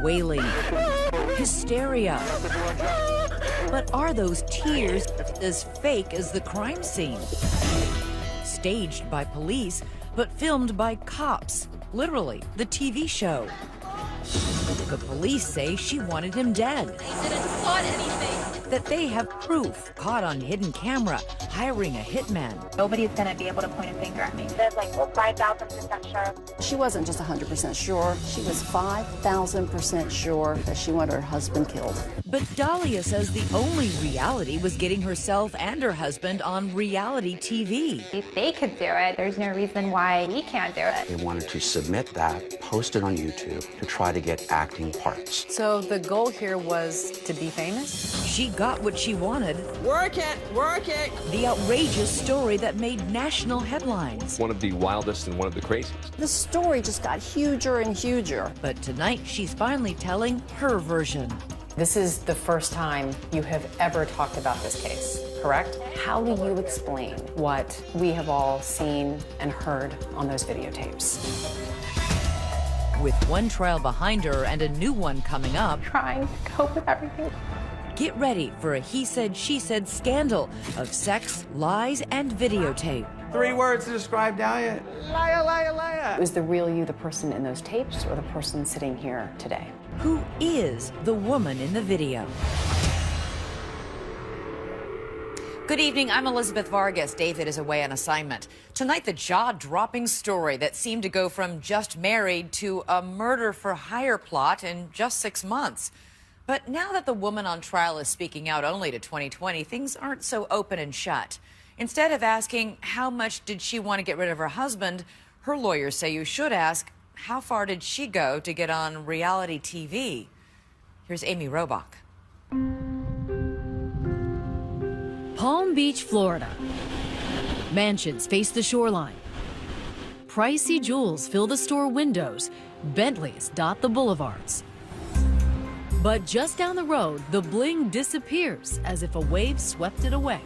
wailing, hysteria. But are those tears as fake as the crime scene? Staged by police, but filmed by cops. Literally, the TV show. The police say she wanted him dead. They didn't plot anything. That they have proof caught on hidden camera, hiring a hitman. Nobody's going to be able to point a finger at me. There's like 5,000% sure. She wasn't just 100% sure. She was 5,000% sure that she wanted her husband killed. But Dahlia says the only reality was getting herself and her husband on reality TV. If they could do it, there's no reason why we can't do it. They wanted to submit that, post it on YouTube to try to get acting parts. So the goal here was to be famous? She got what she wanted. Work it, work it. The outrageous story that made national headlines. One of the wildest and one of the craziest. The story just got huger and huger. But tonight, she's finally telling her version. This is the first time you have ever talked about this case, correct? How do you explain what we have all seen and heard on those videotapes? With one trial behind her and a new one coming up, Trying to cope with everything. get ready for a he said, she said scandal of sex, lies, and videotape. 3 words to describe Dahlia. Liar, liar, liar. Was the real you the person in those tapes or the person sitting here today? Who is the woman in the video? Good evening, I'm Elizabeth Vargas. David is away on assignment. Tonight, the jaw-dropping story that seemed to go from just married to a murder for hire plot in just 6 months. But now that the woman on trial is speaking out only to 2020, things aren't so open and shut. Instead of asking how much did she want to get rid of her husband, her lawyers say you should ask, how far did she go to get on reality TV? Here's Amy Robach. Palm Beach, Florida. Mansions face the shoreline. Pricey jewels fill the store windows. Bentleys dot the boulevards. But just down the road, the bling disappears as if a wave swept it away.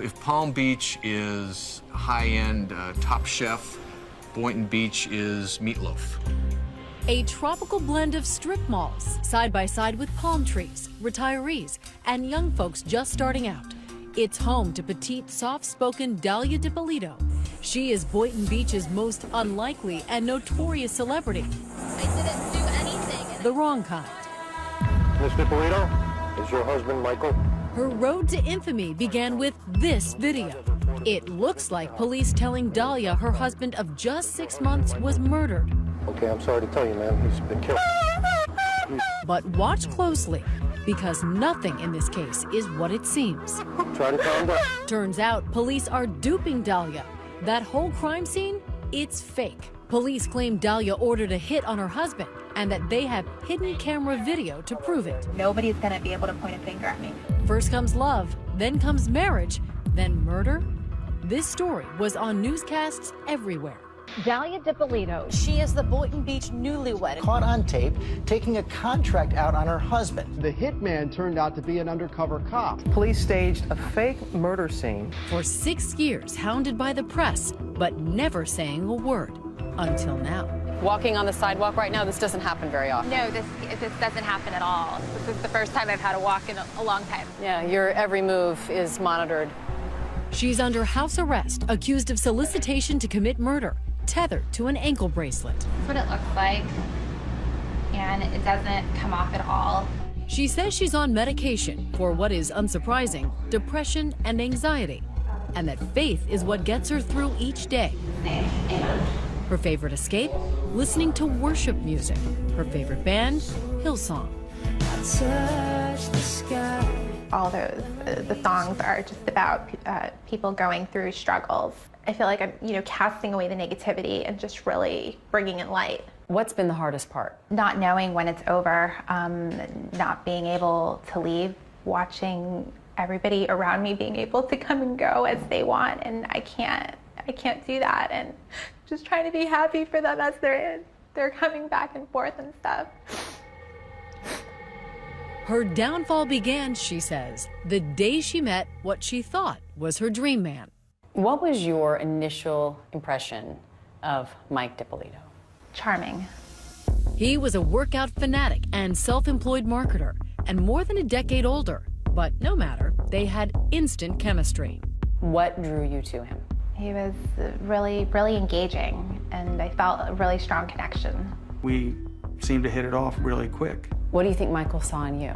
If Palm Beach is high-end Top Chef, Boynton Beach is Meatloaf. A tropical blend of strip malls, side by side with palm trees, retirees, and young folks just starting out. It's home to petite, soft-spoken Dahlia Dippolito. She is Boynton Beach's most unlikely and notorious celebrity. I didn't do anything. The wrong kind. Miss Dippolito, is your husband Michael? Her road to infamy began with this video. It looks like police telling Dahlia her husband of just 6 months was murdered. Okay, I'm sorry to tell you, ma'am, he's been killed. But watch closely, because nothing in this case is what it seems. Try to calm down. Turns out police are duping Dahlia. That whole crime scene, it's fake. Police claim Dahlia ordered a hit on her husband and that they have hidden camera video to prove it. Nobody's going to be able to point a finger at me. First comes love, then comes marriage, then murder. This story was on newscasts everywhere. Dahlia Dippolito. She is the Boynton Beach newlywed. Caught on tape taking a contract out on her husband. The hitman turned out to be an undercover cop. Police staged a fake murder scene. For 6 years, hounded by the press, but never saying a word. Until now. Walking on the sidewalk right now, this doesn't happen very often. No, this doesn't happen at all. This is the first time I've had to walk in a long time. Yeah, your every move is monitored. She's under house arrest, accused of solicitation to commit murder, tethered to an ankle bracelet. That's what it looks like, and it doesn't come off at all. She says she's on medication for what is unsurprising, depression and anxiety, and that faith is what gets her through each day. Her favorite escape? Listening to worship music. Her favorite band? Hillsong. All the songs are just about people going through struggles. I feel like I'm, casting away the negativity and just really bringing in light. What's been the hardest part? Not knowing when it's over, not being able to leave, watching everybody around me being able to come and go as they want, and I can't do that, and just trying to be happy for them as they're coming back and forth and stuff. Her downfall began, she says, the day she met what she thought was her dream man. What was your initial impression of Mike Dippolito? Charming. He was a workout fanatic and self-employed marketer, and more than a decade older. But no matter, they had instant chemistry. What drew you to him? He was really, really engaging, and I felt a really strong connection. We seemed to hit it off really quick. What do you think Michael saw in you?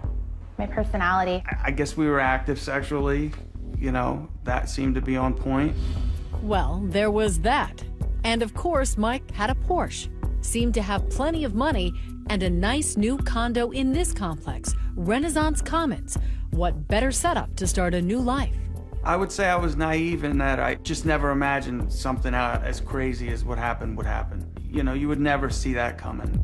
My personality. I guess we were active sexually, you know, that seemed to be on point. Well, there was that. And of course, Mike had a Porsche, seemed to have plenty of money, and a nice new condo in this complex, Renaissance Commons. What better setup to start a new life? I would say I was naive in that I just never imagined something as crazy as what happened would happen. You know, you would never see that coming.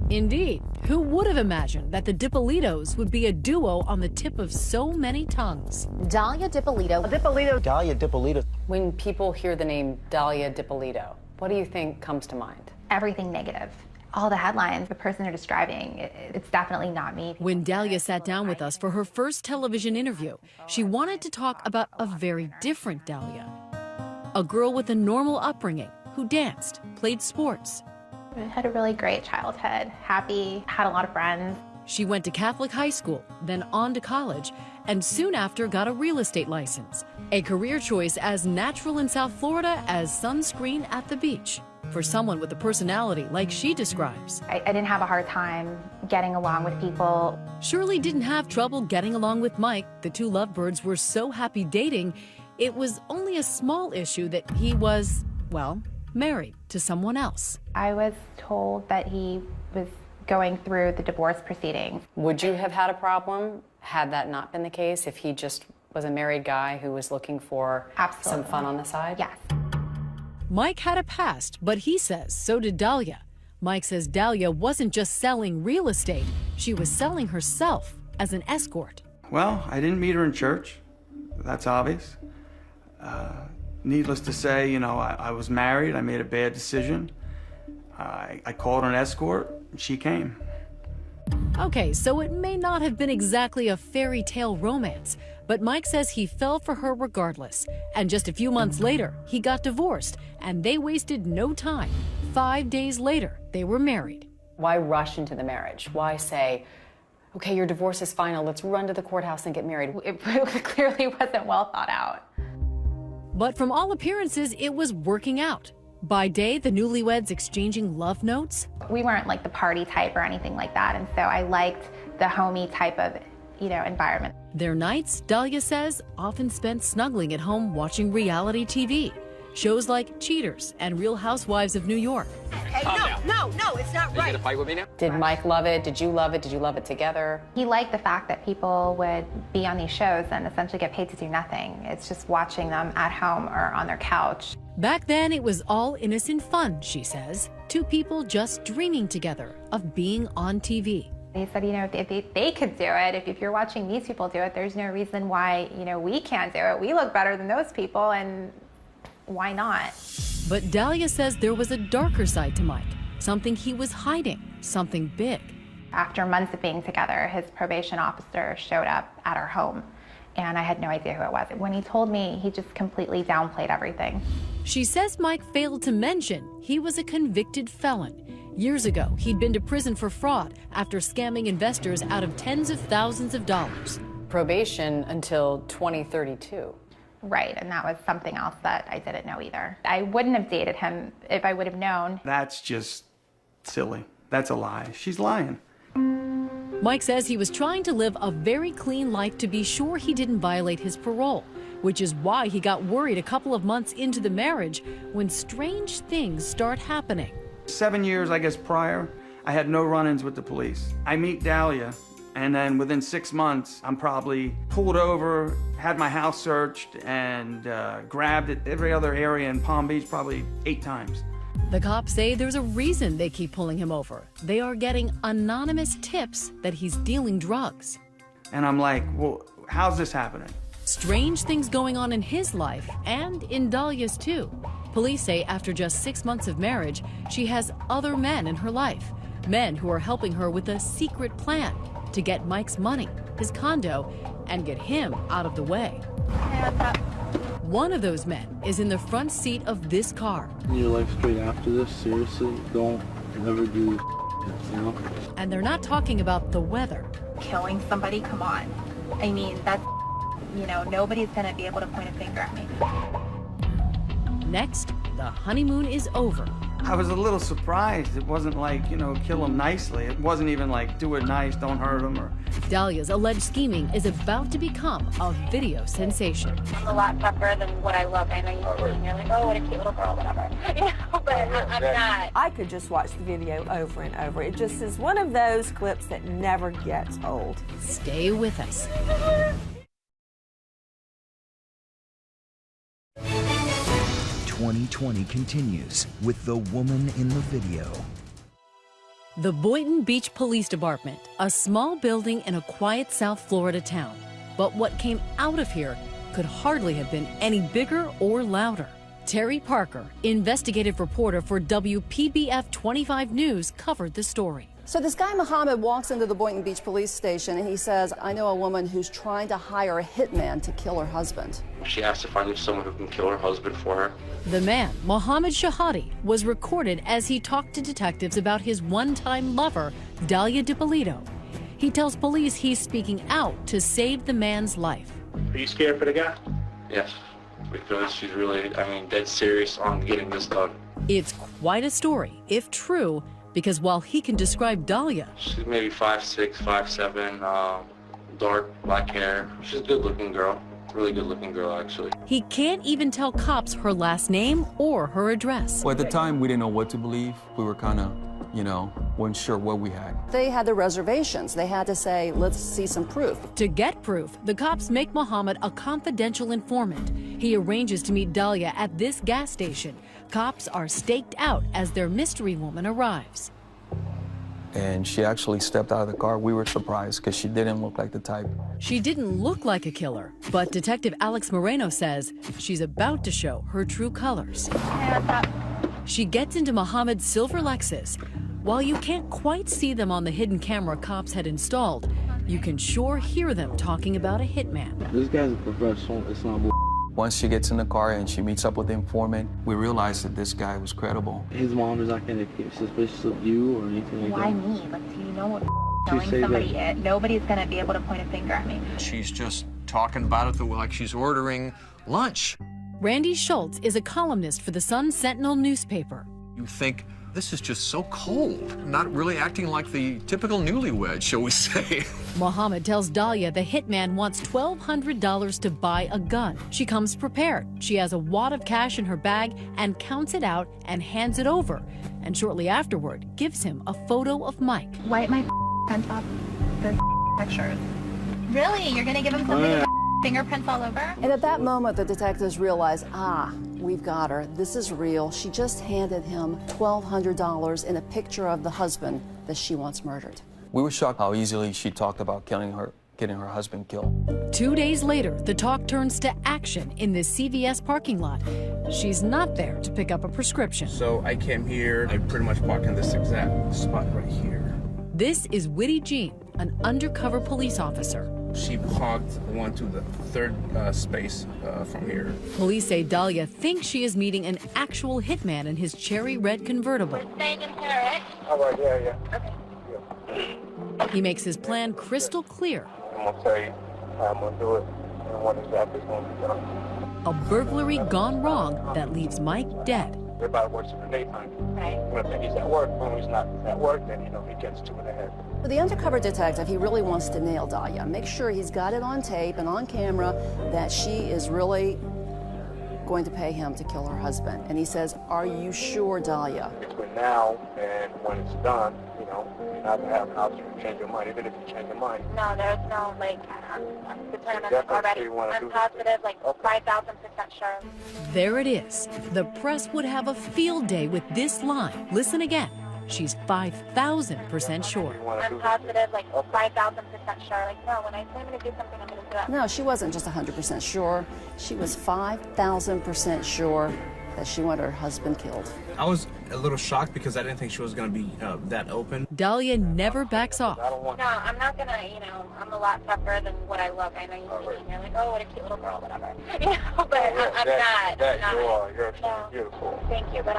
Indeed. Who would have imagined that the Dippolitos would be a duo on the tip of so many tongues? Dalia Dippolito. Dalia Dippolito. When people hear the name Dalia Dippolito, what do you think comes to mind? Everything negative. All the headlines, the person they're describing, it's definitely not me. When Dalia sat down with us for her first television interview, she wanted to talk about a very different Dalia. A girl with a normal upbringing who danced, played sports. I had a really great childhood, happy, had a lot of friends. She went to Catholic high school, then on to college, and soon after got a real estate license. A career choice as natural in South Florida as sunscreen at the beach. For someone with a personality like she describes. I didn't have a hard time getting along with people. Shirley didn't have trouble getting along with Mike. The two lovebirds were so happy dating, it was only a small issue that he was, well, married to someone else. I was told that he was going through the divorce proceedings. Would you have had a problem had that not been the case, if he just was a married guy who was looking for some fun on the side? Yes. Mike had a past, but he says so did Dalia. Mike says Dalia wasn't just selling real estate, she was selling herself as an escort. Well, I didn't meet her in church. That's obvious. Needless to say, you know, I was married. I made a bad decision. I called an escort, and she came. Okay, so it may not have been exactly a fairy tale romance, but Mike says he fell for her regardless. And just a few months later, he got divorced, and they wasted no time. 5 days later, they were married. Why rush into the marriage? Why say, okay, your divorce is final, let's run to the courthouse and get married? It clearly wasn't well thought out. But from all appearances, it was working out. By day, the newlyweds exchanging love notes. We weren't like the party type or anything like that, and so I liked the homey type of, you know, environment. Their nights, Dalia says, often spent snuggling at home watching reality TV. Shows like Cheaters and Real Housewives of New York. Hey, no, it's not right. You gonna fight with me now? Did Mike love it? Did you love it? Did you love it together? He liked the fact that people would be on these shows and essentially get paid to do nothing. It's just watching them at home or on their couch. Back then, it was all innocent fun, she says. Two people just dreaming together of being on TV. He said, you know, if they could do it, if you're watching these people do it, there's no reason why, you know, we can't do it. We look better than those people, and why not? But Dalia says there was a darker side to Mike, something he was hiding, something big. After months of being together, his probation officer showed up at our home, and I had no idea who it was. When he told me, he just completely downplayed everything. She says Mike failed to mention he was a convicted felon. Years ago, he'd been to prison for fraud after scamming investors out of tens of thousands of dollars. Probation until 2032. Right, and that was something else that I didn't know either. I wouldn't have dated him if I would have known. That's just silly. That's a lie. She's lying. Mike says he was trying to live a very clean life to be sure he didn't violate his parole, which is why he got worried a couple of months into the marriage when strange things start happening. 7 years, I guess, prior, I had no run-ins with the police. I meet Dalia, and then within 6 months, I'm probably pulled over, had my house searched, and grabbed at every other area in Palm Beach probably 8 times. The cops say there's a reason they keep pulling him over. They are getting anonymous tips that he's dealing drugs. And I'm like, well, how's this happening? Strange things going on in his life and in Dalia's too. Police say after just 6 months of marriage, she has other men in her life. Men who are helping her with a secret plan to get Mike's money, his condo, and get him out of the way. One of those men is in the front seat of this car. Your life straight after this, seriously, don't ever do. And they're not talking about the weather. Killing somebody, come on. I mean, that's, nobody's going to be able to point a finger at me. Next, the honeymoon is over. I was a little surprised. It wasn't like, kill him nicely. It wasn't even like, do it nice, don't hurt him. Or Dahlia's alleged scheming is about to become a video sensation. I'm a lot tougher than what I look. I know you're like, oh, what a cute little girl, whatever. But I'm not. I could just watch the video over and over. It just is one of those clips that never gets old. Stay with us. "2020 continues with the woman in the video. The Boynton Beach Police Department, a small building in a quiet South Florida town. But what came out of here could hardly have been any bigger or louder. Terry Parker, investigative reporter for WPBF 25 News, covered the story. So this guy Muhammad walks into the Boynton Beach police station and he says, I know a woman who's trying to hire a hitman to kill her husband. She asked if I knew someone who can kill her husband for her. The man, Mohammed Shahadi, was recorded as he talked to detectives about his one-time lover, Dahlia DiPolito. He tells police he's speaking out to save the man's life. Are you scared for the guy? Yes, because she's really, dead serious on getting this done. It's quite a story, if true, because while he can describe Dahlia, She's maybe 5'6", 5'7", dark black hair. She's a good-looking girl. Really good-looking girl, actually. he can't even tell cops her last name or her address. Well, at the time, we didn't know what to believe. We were kind of, weren't sure what we had. They had their reservations. They had to say, let's see some proof. To get proof, the cops make Mohammed a confidential informant. He arranges to meet Dahlia at this gas station. Cops are staked out as their mystery woman arrives. And she actually stepped out of the car. We were surprised because she didn't look like the type. She didn't look like a killer, but Detective Alex Moreno says she's about to show her true colors. She gets into Mohammed's silver Lexus. While you can't quite see them on the hidden camera cops had installed, you can sure hear them talking about a hitman. This guy's a professional. It's not. Once she gets in the car and she meets up with the informant, we realized that this guy was credible. His mom is not going to get suspicious of you or anything like Why that? me? Like, do you know what telling somebody it? Nobody's going to be able to point a finger at me. She's just talking about it like she's ordering lunch. Randy Schultz is a columnist for the Sun Sentinel newspaper. You think, this is just so cold, not really acting like the typical newlywed, shall we say. Mohammed tells Dahlia the hitman wants $1,200 to buy a gun. She comes prepared. She has a wad of cash in her bag and counts it out and hands it over. And shortly afterward, gives him a photo of Mike. Wipe my pants off the pictures. Really? You're going to give him something with fingerprints all over? And at that moment, the detectives realized, we've got her. This is real. She just handed him $1,200 in a picture of the husband that she wants murdered. We were shocked how easily she talked about getting her husband killed. 2 days later, the talk turns to action in the CVS parking lot. She's not there to pick up a prescription. So I came here, I pretty much parked in this exact spot right here. This is Whitty Jean, an undercover police officer. She parked one to the third space from here. Police say Dahlia thinks she is meeting an actual hitman in his cherry red convertible. Staying in Paris. All right, yeah. Okay. He makes his plan crystal clear. I'm going to tell you how I'm going to do it and what exactly is going to be done. A burglary gone wrong that leaves Mike dead. Everybody works in the daytime. Right. When he's at work, when he's not at work, then, he gets to it ahead. For the undercover detective, he really wants to nail Dahlia. Make sure he's got it on tape and on camera that she is really going to pay him to kill her husband. And he says, are you sure, Dahlia? Between now and when it's done, you're not going to have an option to change your mind, even if you change your mind. No, there's no, I'm determined Definitely already. I'm positive, 5,000% sure. There it is. The press would have a field day with this line. Listen again. She's 5,000% sure. I'm positive, 5,000% sure. No, when I say I'm going to do something, I'm going to do it. No, she wasn't just 100% sure. She was 5,000% sure that she wanted her husband killed. I was a little shocked because I didn't think she was going to be that open. Dahlia never backs off. No, I'm not going to, I'm a lot tougher than what I look. I know you're like, oh, what a cute little girl, whatever. But I'm not. You're beautiful. Thank you, but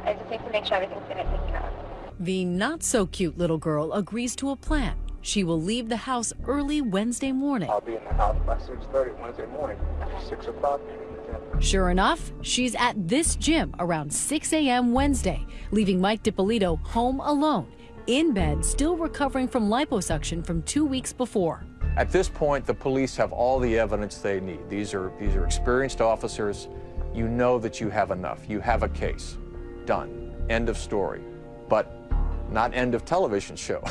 I just need to make sure everything's going to take care of. The not-so-cute little girl agrees to a plan. She will leave the house early Wednesday morning. I'll be in the house by 6:30 Wednesday morning. 6 o'clock. Sure enough, she's at this gym around 6 a.m. Wednesday, leaving Mike DiPolito home alone, in bed, still recovering from liposuction from 2 weeks before. At this point, the police have all the evidence they need. These are experienced officers. You know that you have enough. You have a case. Done. End of story. But not end of television show.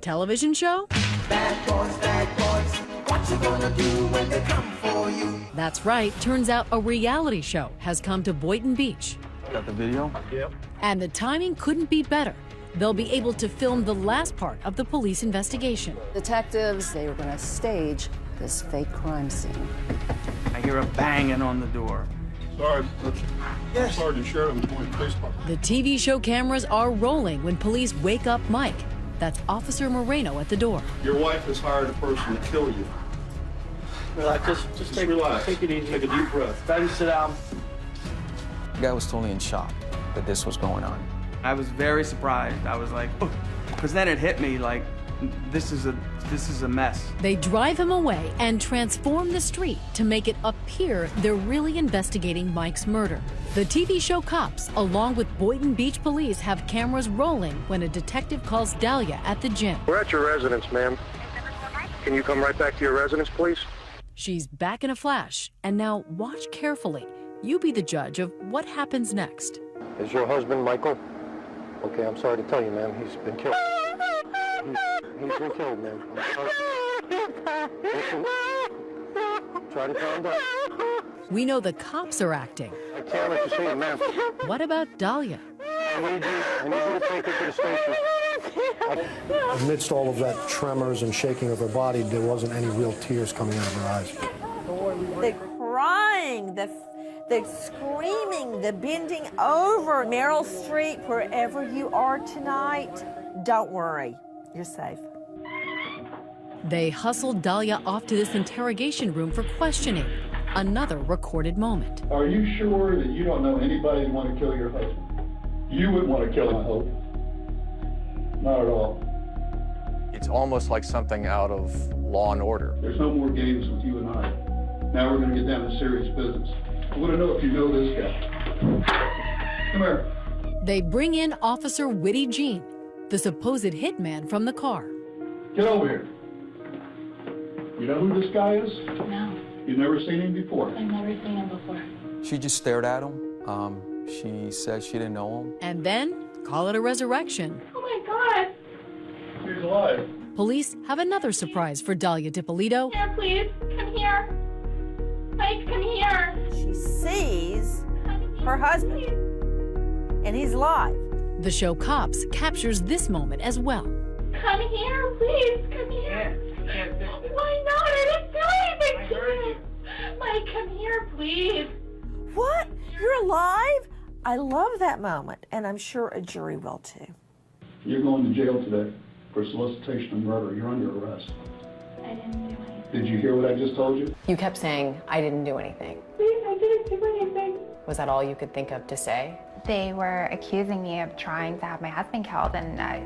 Television show? Bad boys, what you gonna do when they come for you? That's right. Turns out a reality show has come to Boynton Beach. Got the video? Yep. And the timing couldn't be better. They'll be able to film the last part of the police investigation. Detectives, they were going to stage this fake crime scene. I hear a banging on the door. Sorry, yes. Sergeant Sheridan, Boynton Police Department. The TV show cameras are rolling when police wake up Mike. That's Officer Moreno at the door. Your wife has hired a person to kill you. Relax, just relax. Take it easy. Take a deep breath. Then sit down. The guy was totally in shock that this was going on. I was very surprised. I was like, because then it hit me like, this is a mess. They drive him away and transform the street to make it appear they're really investigating Mike's murder. The TV show Cops, along with Boynton Beach police, have cameras rolling when a detective calls Dahlia at the gym. We're at your residence, ma'am. Can you come right back to your residence, please? She's back in a flash, and now watch carefully. You be the judge of what happens next. Is your husband Michael? Okay, I'm sorry to tell you, ma'am. He's been killed. He's been killed, ma'am. I'm sorry. Listen. Try to calm down. We know the cops are acting. I can't let you see it, ma'am. What about Dahlia? I need you to take her to the station. Amidst all of that tremors and shaking of her body, there wasn't any real tears coming out of her eyes. The crying, the screaming, the bending over. Meryl Streep, wherever you are tonight, don't worry, you're safe. They hustled Dahlia off to this interrogation room for questioning. Another recorded moment. Are you sure that you don't know anybody who want to kill your husband? You wouldn't want to kill him, I hope. Not at all. It's almost like something out of Law and Order. There's no more games with you and I. Now we're going to get down to serious business. I want to know if you know this guy. Come here. They bring in Officer Witty Jean, the supposed hitman from the car. Get over here. You know who this guy is? No, You've never seen him before? I've never seen him before. She just stared at him. She said she didn't know him. And then, call it a resurrection. Oh my God! He's alive. Police have another surprise for Dahlia DiPolito. Here, please, come here. Mike, come here. She sees her husband, and he's alive. The show Cops captures this moment as well. Come here, please, come here. Why not? I didn't do anything to you. Mike, come here, please. What? You're alive? I love that moment, and I'm sure a jury will too. You're going to jail today for solicitation of murder. You're under arrest. I didn't do anything. Did you hear what I just told you? You kept saying, I didn't do anything. Please, I didn't do anything. Was that all you could think of to say? They were accusing me of trying to have my husband killed, and I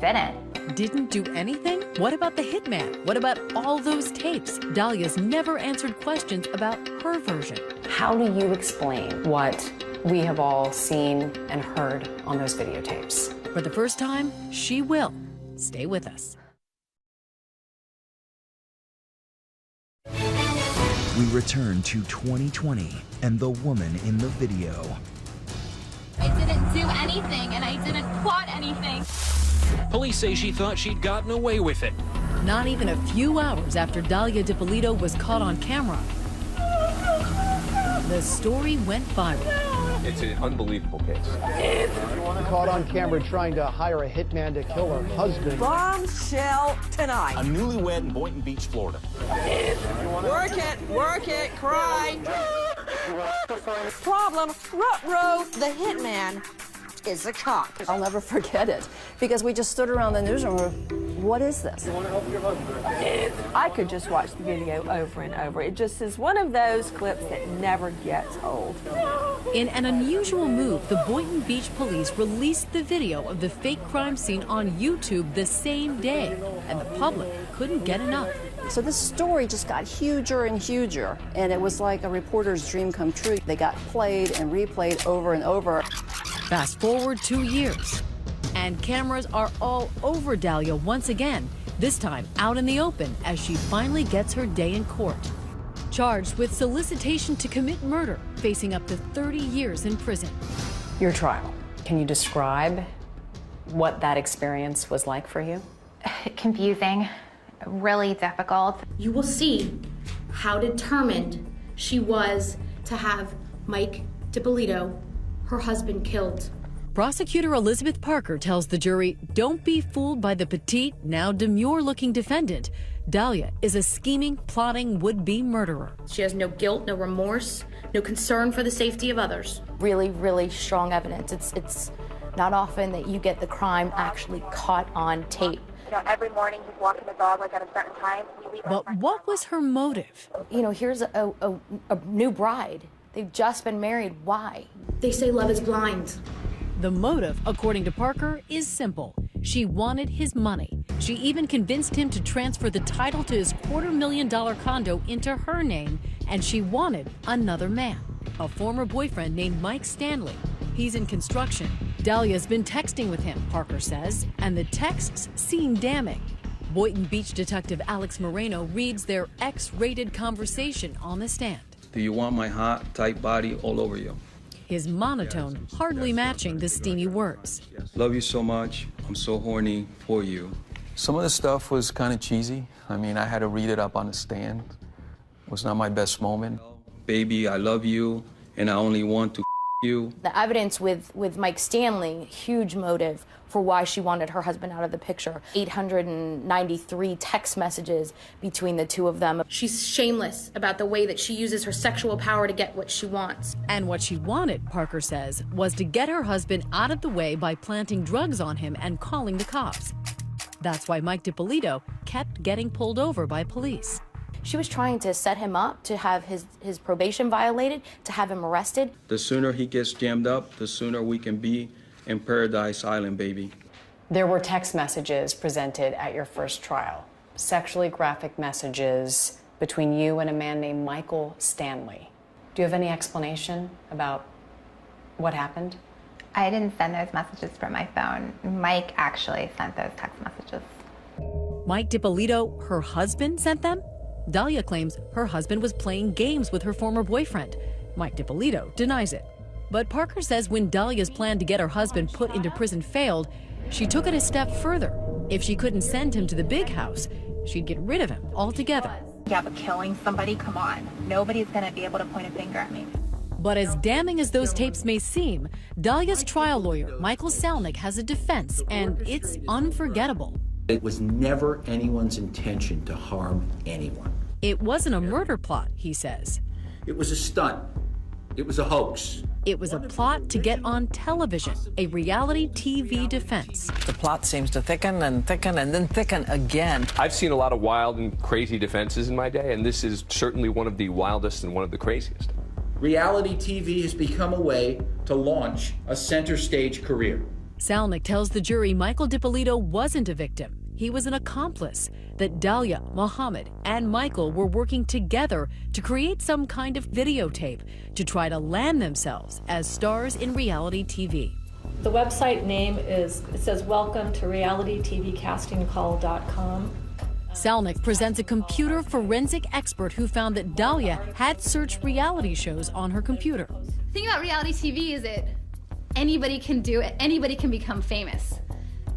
didn't. Didn't do anything? What about the hitman? What about all those tapes? Dahlia's never answered questions about her version. How do you explain what we have all seen and heard on those videotapes? For the first time, she will. Stay with us. We return to 2020 and the woman in the video. I didn't do anything, and I didn't plot anything. Police say she thought she'd gotten away with it. Not even a few hours after Dahlia DiPolito was caught on camera, the story went viral. It's an unbelievable case. Caught on camera trying to hire a hitman to kill her husband. Bombshell tonight. A newlywed in Boynton Beach, Florida. Work it, cry. Problem, ruh-roh, the hitman is a cop. I'll never forget it because we just stood around the newsroom What is this? I could just watch the video over and over. It just is one of those clips that never gets old. In an unusual move, the Boynton Beach police released the video of the fake crime scene on YouTube the same day, and the public couldn't get enough. So this story just got huger and huger, and it was like a reporter's dream come true. They got played and replayed over and over. Fast forward 2 years, and cameras are all over Dahlia once again, this time out in the open as she finally gets her day in court. Charged with solicitation to commit murder, facing up to 30 years in prison. Your trial. Can you describe what that experience was like for you? Confusing, really difficult. You will see how determined she was to have Mike DiPolito, her husband, killed. Prosecutor Elizabeth Parker tells the jury, don't be fooled by the petite, now demure-looking defendant. Dahlia is a scheming, plotting, would-be murderer. She has no guilt, no remorse, no concern for the safety of others. Really, really strong evidence. It's not often that you get the crime actually caught on tape. You know, every morning he's walking the dog like at a certain time. But what was her motive? You know, here's a new bride. They've just been married. Why? They say love is blind. The motive, according to Parker, is simple. She wanted his money. She even convinced him to transfer the title to his $250,000 condo into her name, and she wanted another man, a former boyfriend named Mike Stanley. He's in construction. Dahlia's been texting with him, Parker says, and the texts seem damning. Boynton Beach detective Alex Moreno reads their X-rated conversation on the stand. Do you want my hot, tight body all over you? His monotone hardly matching the steamy words. Love you so much. I'm so horny for you. Some of the stuff was kind of cheesy. I mean, I had to read it up on the stand. It was not my best moment. Baby, I love you, and I only want to you. The evidence with Mike Stanley, huge motive for why she wanted her husband out of the picture. 893 text messages between the two of them. She's shameless about the way that she uses her sexual power to get what she wants. And what she wanted, Parker says, was to get her husband out of the way by planting drugs on him and calling the cops. That's why Mike DiPolito kept getting pulled over by police. She was trying to set him up to have his probation violated, to have him arrested. The sooner he gets jammed up, the sooner we can be in Paradise Island, baby. There were text messages presented at your first trial, sexually graphic messages between you and a man named Michael Stanley. Do you have any explanation about what happened? I didn't send those messages from my phone. Mike actually sent those text messages. Mike DiPolito, her husband, sent them? Dahlia claims her husband was playing games with her former boyfriend. Mike DiPolito denies it. But Parker says when Dahlia's plan to get her husband put into prison failed, she took it a step further. If she couldn't send him to the big house, she'd get rid of him altogether. Yeah, but killing somebody, come on. Nobody's gonna be able to point a finger at me. But as damning as those tapes may seem, Dahlia's trial lawyer, Michael Salnick, has a defense, and it's unforgettable. It was never anyone's intention to harm anyone. It wasn't a murder plot, he says. It was a stunt. It was a hoax. It was a plot to get on television, a reality TV defense. The plot seems to thicken and thicken and then thicken again. I've seen a lot of wild and crazy defenses in my day, and this is certainly one of the wildest and one of the craziest. Reality TV has become a way to launch a center stage career. Salnick tells the jury Michael DiPolito wasn't a victim. He was an accomplice, that Dahlia, Mohammed, and Michael were working together to create some kind of videotape to try to land themselves as stars in reality TV. The website name it says welcome to realitytvcastingcall.com. Salnick presents a computer forensic expert who found that Dahlia had searched reality shows on her computer. The thing about reality TV is anybody can do it, anybody can become famous.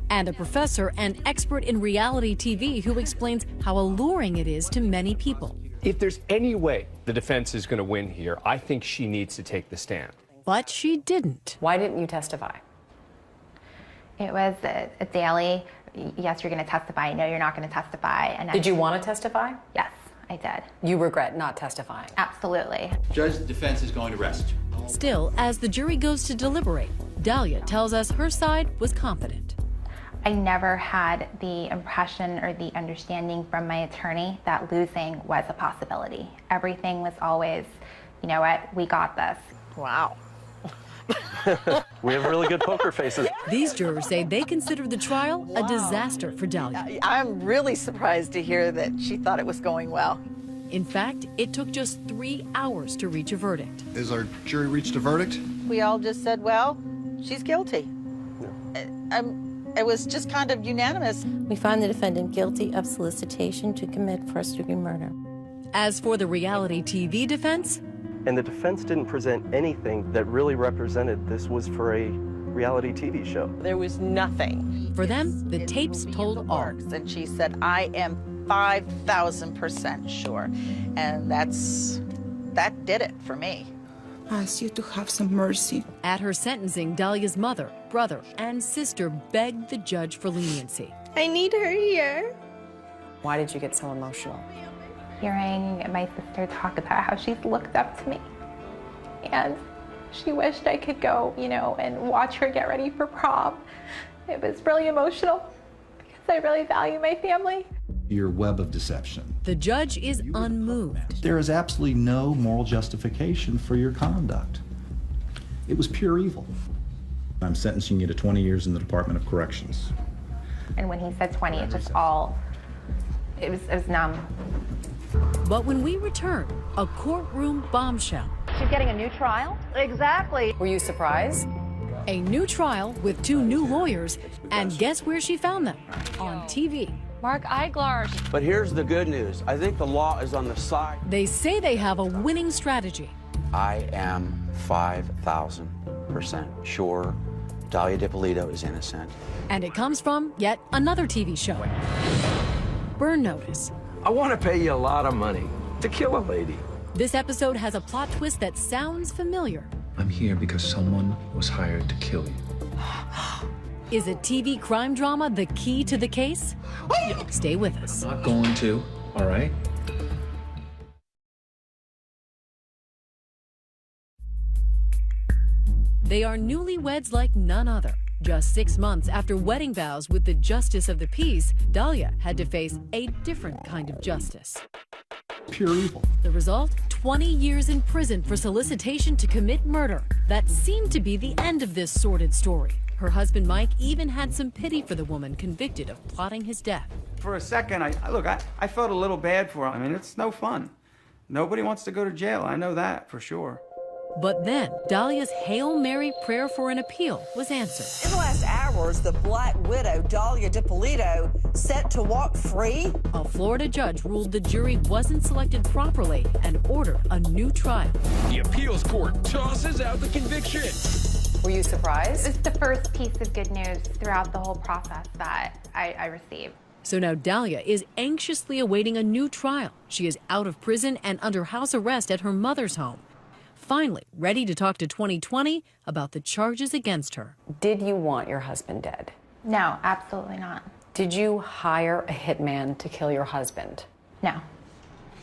And a professor and expert in reality TV who explains how alluring it is to many people. If there's any way the defense is going to win here, I think she needs to take the stand. But she didn't. Why didn't you testify? It was a daily, yes, you're going to testify, no, you're not going to testify. And Did you want to testify? Yes, I did. You regret not testifying? Absolutely. Judge, the defense is going to rest. Still, as the jury goes to deliberate, Dahlia tells us her side was confident. I never had the impression or the understanding from my attorney that losing was a possibility. Everything was always, you know what, we got this. Wow. We have really good poker faces. These jurors say they consider the trial a disaster for Dalia. I'm really surprised to hear that she thought it was going well. In fact, it took just 3 hours to reach a verdict. Has our jury reached a verdict? We all just said, well, she's guilty. It was just kind of unanimous. We found the defendant guilty of solicitation to commit first-degree murder. As for the reality TV defense, And the defense didn't present anything that really represented this was for a reality TV show. There was nothing. For them, the tapes told all. And she said, I am 5,000% sure. And that did it for me. I ask you to have some mercy. At her sentencing, Dalia's mother, brother, and sister begged the judge for leniency. I need her here. Why did you get so emotional? Hearing my sister talk about how she's looked up to me. And she wished I could go, you know, and watch her get ready for prom. It was really emotional because I really value my family. Your web of deception. The judge is unmoved. There is absolutely no moral justification for your conduct. It was pure evil. I'm sentencing you to 20 years in the Department of Corrections. And when he said 20, it just all, it was numb. But when we return, a courtroom bombshell. She's getting a new trial? Exactly. Were you surprised? A new trial with 2 new lawyers, and guess where she found them? On TV. Mark Eiglarz. But here's the good news. I think the law is on the side. They say they have a winning strategy. I am 5,000% sure Dalia Dippolito is innocent. And it comes from yet another TV show. Burn Notice. I want to pay you a lot of money to kill a lady. This episode has a plot twist that sounds familiar. I'm here because someone was hired to kill you. Is a TV crime drama the key to the case? Stay with us. I'm not going to, all right? They are newlyweds like none other. Just 6 months after wedding vows with the justice of the peace, Dalia had to face a different kind of justice. Pure evil. The result? 20 years in prison for solicitation to commit murder. That seemed to be the end of this sordid story. Her husband Mike even had some pity for the woman convicted of plotting his death. For a second, I felt a little bad for her. I mean, it's no fun. Nobody wants to go to jail. I know that for sure. But then, Dalia's Hail Mary prayer for an appeal was answered. In the last hours, the Black Widow, Dalia Dippolito, set to walk free. A Florida judge ruled the jury wasn't selected properly and ordered a new trial. The appeals court tosses out the conviction. Were you surprised? It's the first piece of good news throughout the whole process that I received. So now Dalia is anxiously awaiting a new trial. She is out of prison and under house arrest at her mother's home. Finally, ready to talk to 2020 about the charges against her. Did you want your husband dead? No, absolutely not. Did you hire a hitman to kill your husband? No.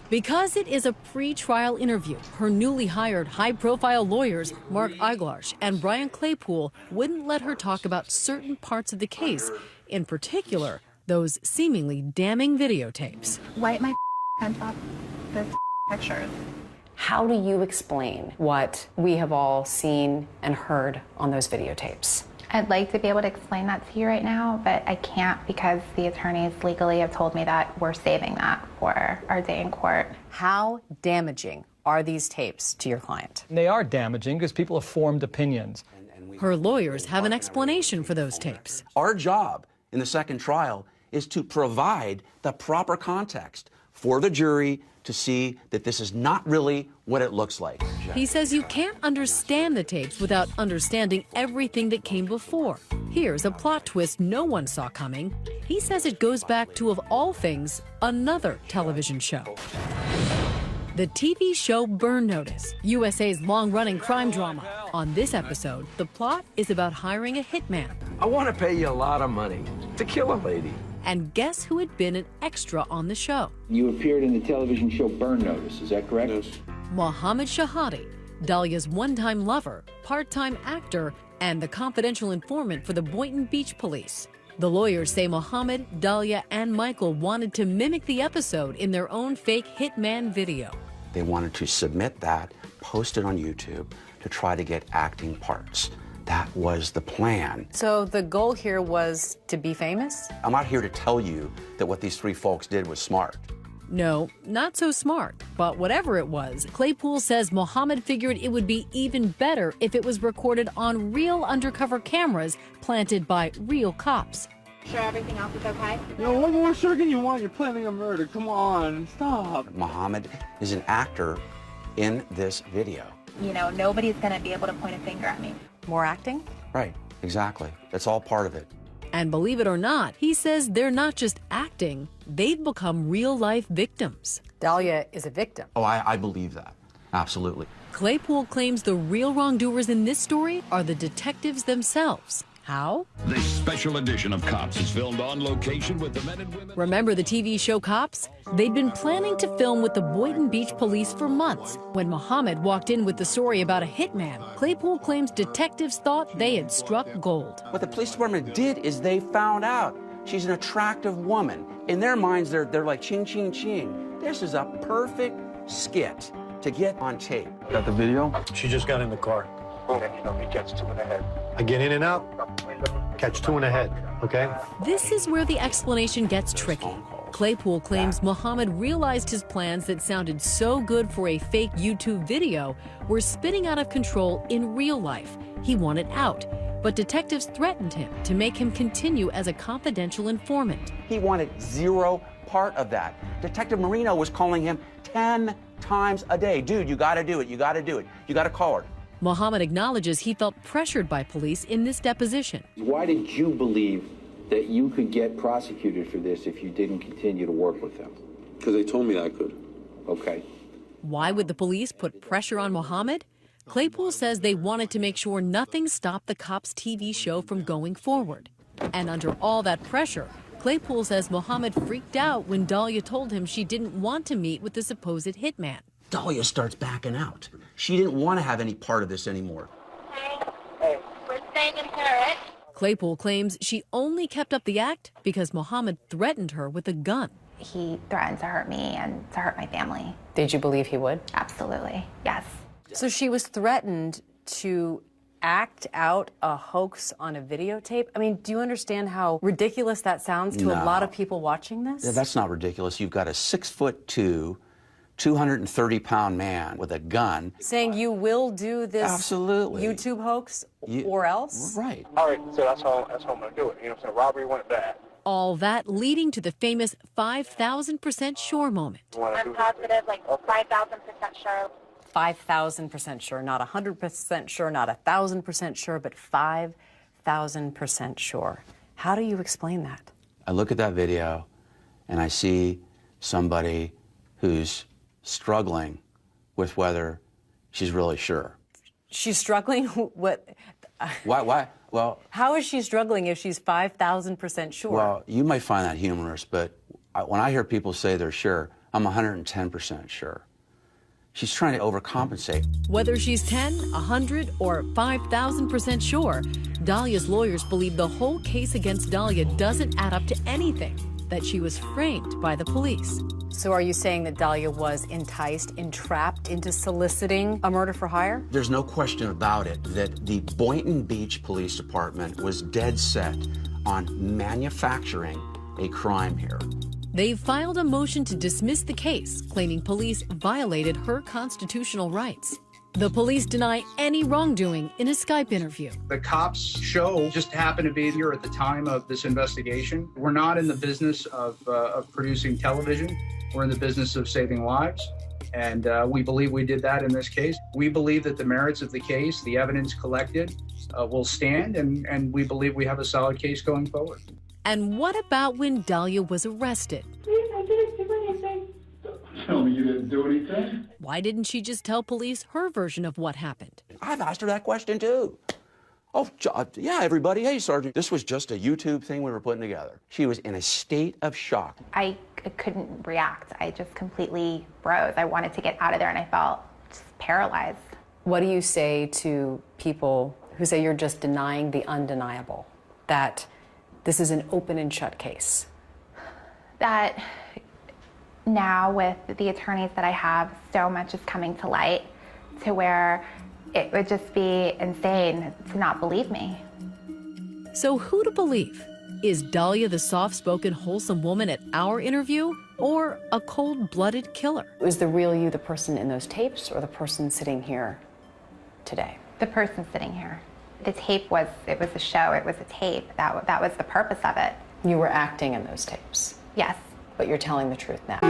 Because it is a pre-trial interview, her newly hired high-profile lawyers, Mark Eiglarz and Brian Claypool, wouldn't let her talk about certain parts of the case, in particular, those seemingly damning videotapes. Wipe my hands off the pictures. How do you explain what we have all seen and heard on those videotapes? I'd like to be able to explain that to you right now, but I can't because the attorneys legally have told me that we're saving that for our day in court. How damaging are these tapes to your client? They are damaging because people have formed opinions. Her lawyers have an explanation for those tapes. Our job in the second trial is to provide the proper context for the jury to see that this is not really what it looks like. He says you can't understand the tapes without understanding everything that came before. Here's a plot twist no one saw coming. He says it goes back to, of all things, another television show. The TV show Burn Notice, USA's long-running crime drama. On this episode, the plot is about hiring a hitman. I want to pay you a lot of money to kill a lady. And guess who had been an extra on the show? You appeared in the television show Burn Notice, is that correct? Yes. Mohammed Shahadi, Dalia's one-time lover, part-time actor, and the confidential informant for the Boynton Beach Police. The lawyers say Mohammed, Dalia, and Michael wanted to mimic the episode in their own fake hitman video. They wanted to submit that, post it on YouTube, to try to get acting parts. That was the plan. So the goal here was to be famous? I'm not here to tell you that what these three folks did was smart. No, not so smart. But whatever it was, Claypool says Mohammed figured it would be even better if it was recorded on real undercover cameras planted by real cops. Sure everything else is okay? Yo, what more sugar can you want? You're planning a murder. Come on, stop. Mohammed is an actor in this video. You know, nobody's gonna be able to point a finger at me. More acting? Right, exactly. That's all part of it. And believe it or not, he says they're not just acting, they've become real-life victims. Dalia is a victim. Oh, I believe that. Absolutely. Claypool claims the real wrongdoers in this story are the detectives themselves. How? This special edition of Cops is filmed on location with the men and women. Remember the TV show Cops? They'd been planning to film with the Boynton Beach police for months. When Mohammed walked in with the story about a hitman, Claypool claims detectives thought they had struck gold. What the police department did is they found out she's an attractive woman. In their minds, they're like ching, ching, ching. This is a perfect skit to get on tape. Got the video? She just got in the car. And, he gets 2 in the head. I get in and out, catch 2 in the head, okay? This is where the explanation gets tricky. Claypool claims Mohammed realized his plans that sounded so good for a fake YouTube video were spinning out of control in real life. He wanted out, but detectives threatened him to make him continue as a confidential informant. He wanted zero part of that. Detective Marino was calling him 10 times a day. Dude, you gotta do it, you gotta do it, you gotta call her. Mohammed acknowledges he felt pressured by police in this deposition. Why did you believe that you could get prosecuted for this if you didn't continue to work with them? Because they told me I could. Okay. Why would the police put pressure on Mohammed? Claypool says they wanted to make sure nothing stopped the Cops TV show from going forward. And under all that pressure, Claypool says Mohammed freaked out when Dalia told him she didn't want to meet with the supposed hitman. Dalia starts backing out. She didn't want to have any part of this anymore. Hey, we're staying in Paris. Claypool claims she only kept up the act because Mohammed threatened her with a gun. He threatened to hurt me and to hurt my family. Did you believe he would? Absolutely, yes. So she was threatened to act out a hoax on a videotape? I mean, do you understand how ridiculous that sounds to a lot of people watching this? Yeah, that's not ridiculous. You've got a 6'2", 230-pound man with a gun. Saying you will do this Absolutely. YouTube hoax or else? Right. All right, so that's how I'm going to do it. You know what I'm saying? Robbery went bad. All that leading to the famous 5,000% sure moment. I'm positive, like 5,000% sure. 5,000% sure, not 100% sure, not 1,000% sure, but 5,000% sure. How do you explain that? I look at that video and I see somebody who's struggling with whether she's really sure. She's struggling? What? Why? Well, how is she struggling if she's 5,000% sure? Well, you might find that humorous, but when I hear people say they're sure, I'm 110% sure. She's trying to overcompensate. Whether she's 10, 100, or 5,000% sure, Dalia's lawyers believe the whole case against Dalia doesn't add up to anything, that she was framed by the police. So are you saying that Dalia was enticed, entrapped into soliciting a murder for hire? There's no question about it that the Boynton Beach Police Department was dead set on manufacturing a crime here. They've filed a motion to dismiss the case, claiming police violated her constitutional rights. The police deny any wrongdoing in a Skype interview. The cops show just happened to be here at the time of this investigation. We're not in the business of producing television. We're in the business of saving lives. And we believe we did that in this case. We believe that the merits of the case, the evidence collected, will stand, and we believe we have a solid case going forward. And what about when Dalia was arrested? I didn't do anything. Tell me you didn't do anything? Why didn't she just tell police her version of what happened? I've asked her that question too. Oh, yeah, everybody. Hey, Sergeant. This was just a YouTube thing we were putting together. She was in a state of shock. I couldn't react. I just completely froze. I wanted to get out of there and I felt just paralyzed. What do you say to people who say you're just denying the undeniable? That this is an open and shut case? That now with the attorneys that I have, so much is coming to light to where it would just be insane to not believe me. So who to believe? Is Dahlia the soft-spoken, wholesome woman at our interview, or a cold-blooded killer? Was the real you the person in those tapes, or the person sitting here today? The person sitting here. The tape was, it was a show, it was a tape. That was the purpose of it. You were acting in those tapes? Yes. But you're telling the truth now.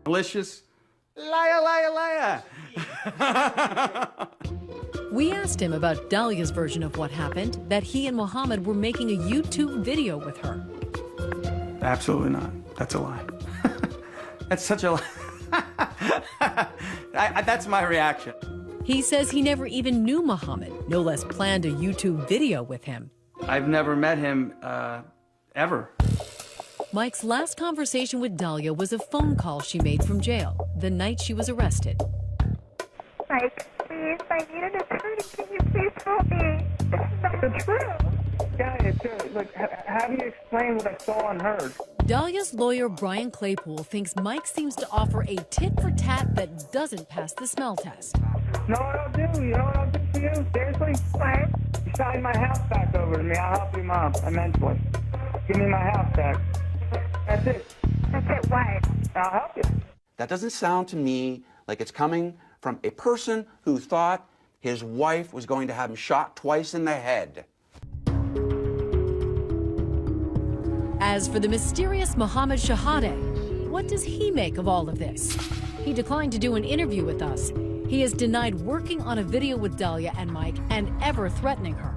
Malicious, liar, liar, liar. We asked him about Dahlia's version of what happened, that he and Muhammad were making a YouTube video with her. Absolutely not. That's a lie. That's such a lie. That's my reaction. He says he never even knew Muhammad, no less planned a YouTube video with him. I've never met him, ever. Mike's last conversation with Dahlia was a phone call she made from jail the night she was arrested. Mike, please, I need an attorney. Can you please help me? It's not true. Yeah, it's true. Look, how do you explain what I saw and heard? Dahlia's lawyer, Brian Claypool, thinks Mike seems to offer a tit-for-tat that doesn't pass the smell test. No, what I'll do? You know what I'll do for you? Seriously? What? You sign my house back over to me. I'll help you, Mom, immensely. Give me my house back. That's it. That's it, what? I'll help you. That doesn't sound to me like it's coming from a person who thought his wife was going to have him shot twice in the head. As for the mysterious Mohammed Shahadeh, what does he make of all of this? He declined to do an interview with us. He has denied working on a video with Dahlia and Mike and ever threatening her.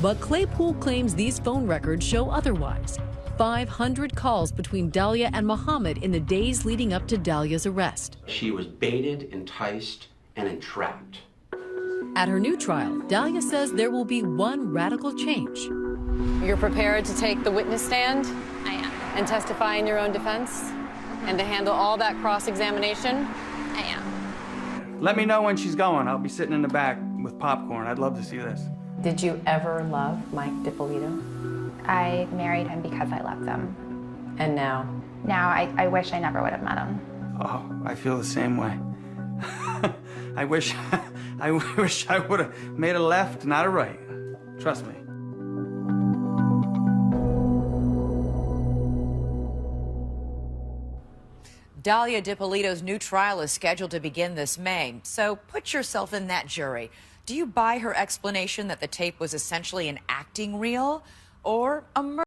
But Claypool claims these phone records show otherwise. 500 calls between Dahlia and Muhammad in the days leading up to Dahlia's arrest. She was baited, enticed, and entrapped. At her new trial, Dahlia says there will be one radical change. You're prepared to take the witness stand? I am. And testify in your own defense? And to handle all that cross-examination? I am. Let me know when she's going. I'll be sitting in the back with popcorn. I'd love to see this. Did you ever love Mike DiPolito? I married him because I loved him. And now now I wish I never would have met him. Oh, I feel the same way. I wish I would have made a left, not a right. Trust me. Dalia Dippolito's new trial is scheduled to begin this May. So put yourself in that jury. Do you buy her explanation that the tape was essentially an acting reel or a murder?